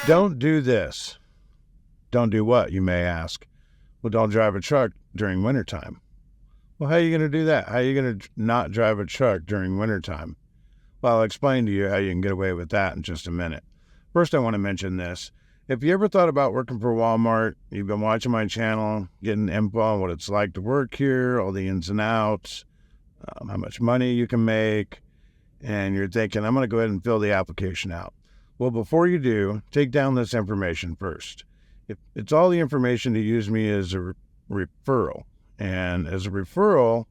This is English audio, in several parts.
Don't do this. Don't do what, you may ask? Well, don't drive a truck during wintertime. Well, how are you going to do that? How are you going to not drive a truck during wintertime? Well, I'll explain to you how you can get away with that in just a minute. First, I want to mention this. If you ever thought about working for Walmart, you've been watching my channel, getting info on what it's like to work here, all the ins and outs, how much money you can make, and you're thinking, I'm going to go ahead and fill the application out. Well, before you do, take down this information first. It's all the information to use me as a referral. And as a referral,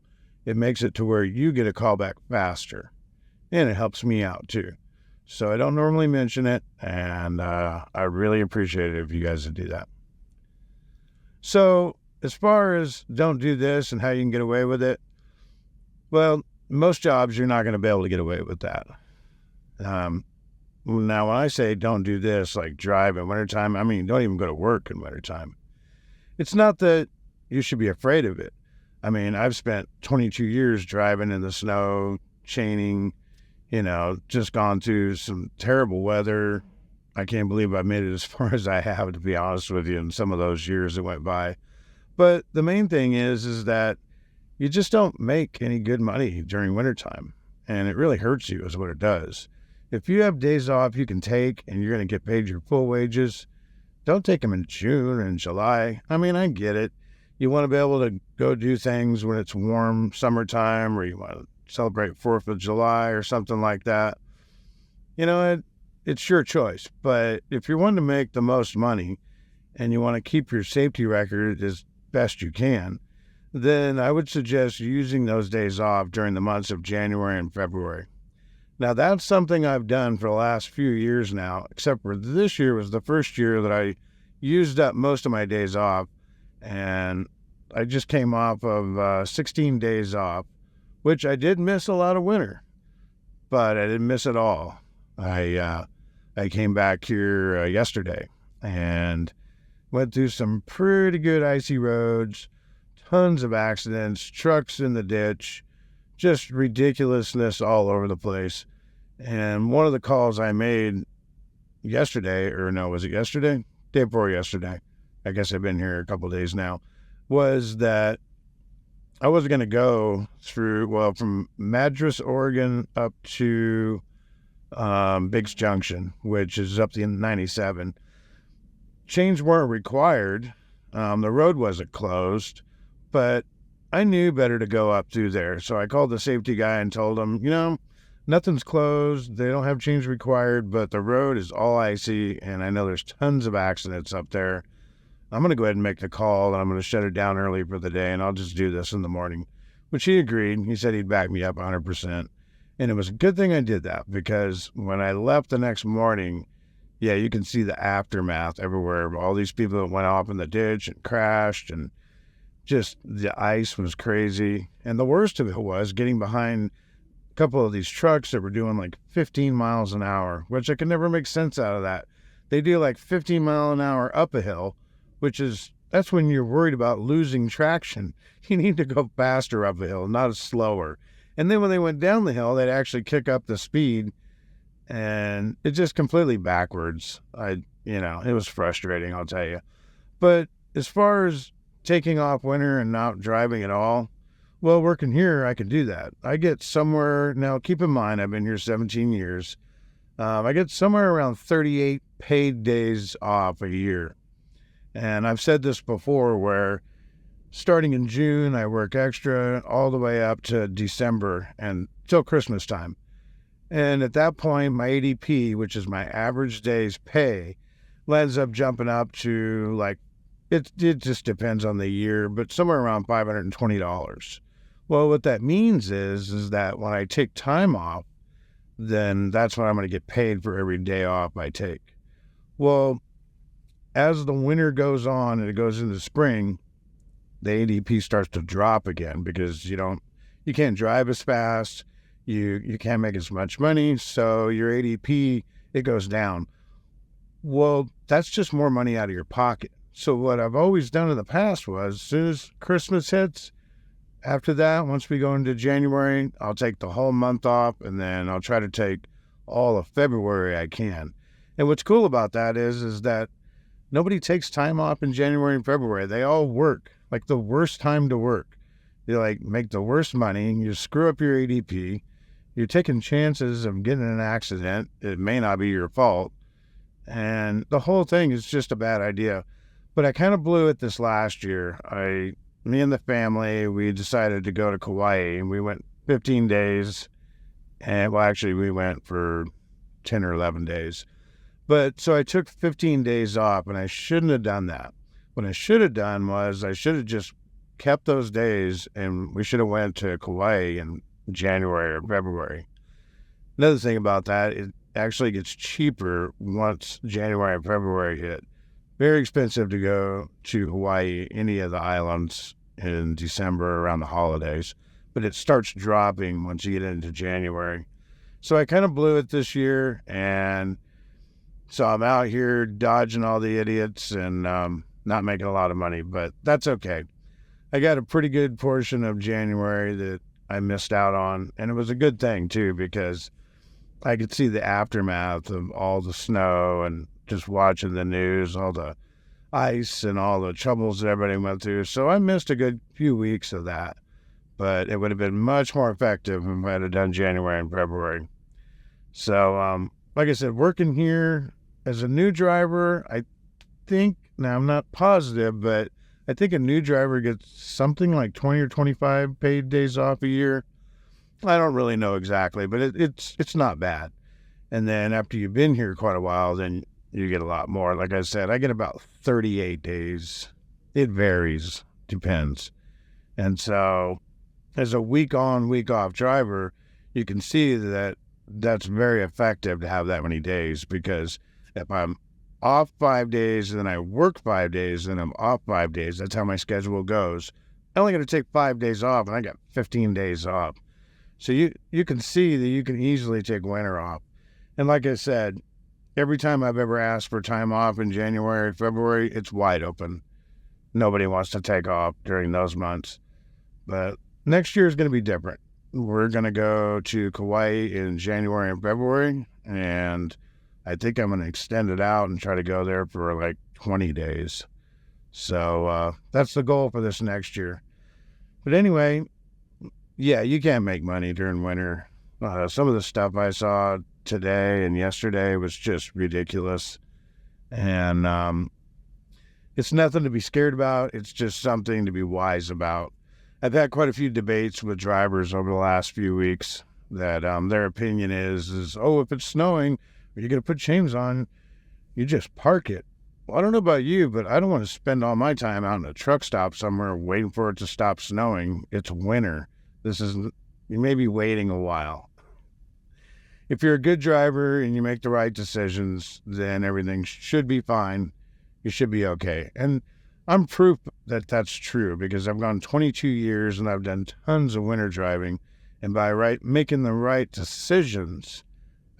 it makes it to where you get a callback faster. And it helps me out too. So I don't normally mention it, and I really appreciate it if you guys would do that. So as far as don't do this and how you can get away with it, well, most jobs you're not going to be able to get away with that. Now, when I say don't do this, like drive in wintertime, I mean don't even go to work in wintertime. It's not that you should be afraid of it. I mean, I've spent 22 years driving in the snow, chaining, just gone through some terrible weather. I can't believe I made it as far as I have, to be honest with you, in some of those years that went by. But the main thing is that you just don't make any good money during wintertime. And it really hurts you is what it does. If you have days off you can take and you're going to get paid your full wages, don't take them in June and July. I mean, I get it. You want to be able to go do things when it's warm summertime, or you want to celebrate 4th of July or something like that. It's your choice. But if you're wanting to make the most money and you want to keep your safety record as best you can, then I would suggest using those days off during the months of January and February. Now, that's something I've done for the last few years now, except for this year was the first year that I used up most of my days off, and I just came off of 16 days off, which I did miss a lot of winter, but I didn't miss it all. I came back here yesterday and went through some pretty good icy roads, tons of accidents, trucks in the ditch, just ridiculousness all over the place. And one of the calls I made yesterday, or no, was it yesterday? Day before yesterday. I guess I've been here a couple of days now, was that I was going to go from Madras, Oregon up to Biggs Junction, which is up the 97. Chains weren't required. The road wasn't closed, but I knew better to go up through there. So I called the safety guy and told him, nothing's closed. They don't have chains required, but the road is all icy, and I know there's tons of accidents up there. I'm going to go ahead and make the call, and I'm going to shut it down early for the day, and I'll just do this in the morning, which he agreed. He said he'd back me up 100%. And it was a good thing I did that, because when I left the next morning, yeah, you can see the aftermath everywhere. All these people that went off in the ditch and crashed, and just the ice was crazy. And the worst of it was getting behind a couple of these trucks that were doing like 15 miles an hour, which I could never make sense out of that. They do like 15 mile an hour up a hill, that's when you're worried about losing traction. You need to go faster up a hill, not slower. And then when they went down the hill, they'd actually kick up the speed, and it's just completely backwards. It was frustrating, I'll tell you. But as far as taking off winter and not driving at all, well, working here, I can do that. I get somewhere, now keep in mind, I've been here 17 years. I get somewhere around 38 paid days off a year. And I've said this before, where starting in June, I work extra all the way up to December and till Christmas time. And at that point, my ADP, which is my average day's pay, ends up jumping up to it just depends on the year, but somewhere around $520. Well, what that means is that when I take time off, then that's when I'm going to get paid for every day off I take. Well, as the winter goes on and it goes into spring, the ADP starts to drop again, because you can't drive as fast, you can't make as much money, so your ADP, it goes down. Well, that's just more money out of your pocket. So what I've always done in the past was, as soon as Christmas hits, after that, once we go into January, I'll take the whole month off, and then I'll try to take all of February I can. And what's cool about that is that nobody takes time off in January and February. They all work, like the worst time to work. You like make the worst money, you screw up your ADP, you're taking chances of getting in an accident. It may not be your fault. And the whole thing is just a bad idea. But I kind of blew it this last year. Me and the family, we decided to go to Kauai, and we went 15 days. And well, actually, we went for 10 or 11 days. But so I took 15 days off, and I shouldn't have done that. What I should have done was I should have just kept those days, and we should have went to Kauai in January or February. Another thing about that, it actually gets cheaper once January and February hit. Very expensive to go to Hawaii, any of the islands in December around the holidays, but it starts dropping once you get into January. So I kind of blew it this year, and so I'm out here dodging all the idiots and not making a lot of money, but that's okay. I got a pretty good portion of January that I missed out on, and it was a good thing too, because I could see the aftermath of all the snow and just watching the news, all the ice and all the troubles that everybody went through. So I missed a good few weeks of that, but it would have been much more effective if I had done January and February. So, like I said, working here as a new driver, I think, now I'm not positive, but I think a new driver gets something like 20 or 25 paid days off a year. I don't really know exactly, but it's not bad. And then after you've been here quite a while, then you get a lot more. Like I said, I get about 38 days. It varies, depends. And so as a week on, week off driver, you can see that that's very effective to have that many days, because if I'm off 5 days and then I work 5 days and I'm off 5 days, that's how my schedule goes. I only got to take 5 days off and I got 15 days off. So you can see that you can easily take winter off. And like I said, every time I've ever asked for time off in January, February, it's wide open. Nobody wants to take off during those months. But next year is going to be different. We're going to go to Kauai in January and February, and I think I'm going to extend it out and try to go there for like 20 days. So that's the goal for this next year. But anyway, yeah, you can't make money during winter. Some of the stuff I saw today and yesterday was just ridiculous. And it's nothing to be scared about. It's just something to be wise about. I've had quite a few debates with drivers over the last few weeks that their opinion is, oh, if it's snowing, you're going to put chains on, you just park it. Well, I don't know about you, but I don't want to spend all my time out in a truck stop somewhere waiting for it to stop snowing. It's winter. You may be waiting a while. If you're a good driver and you make the right decisions, then everything should be fine. You should be okay. And I'm proof that that's true, because I've gone 22 years and I've done tons of winter driving. And by making the right decisions,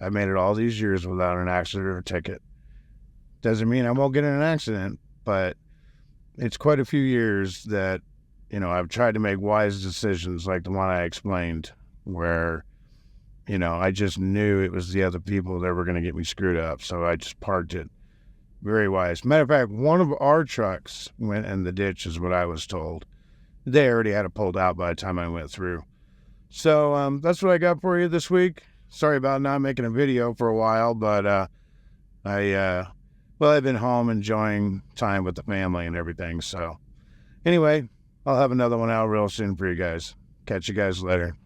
I've made it all these years without an accident or a ticket. Doesn't mean I won't get in an accident, but it's quite a few years that, I've tried to make wise decisions like the one I explained, where, I just knew it was the other people that were going to get me screwed up. So I just parked it. Very wise. Matter of fact, one of our trucks went in the ditch, is what I was told. They already had it pulled out by the time I went through. So that's what I got for you this week. Sorry about not making a video for a while, but I've been home enjoying time with the family and everything. So anyway, I'll have another one out real soon for you guys. Catch you guys later.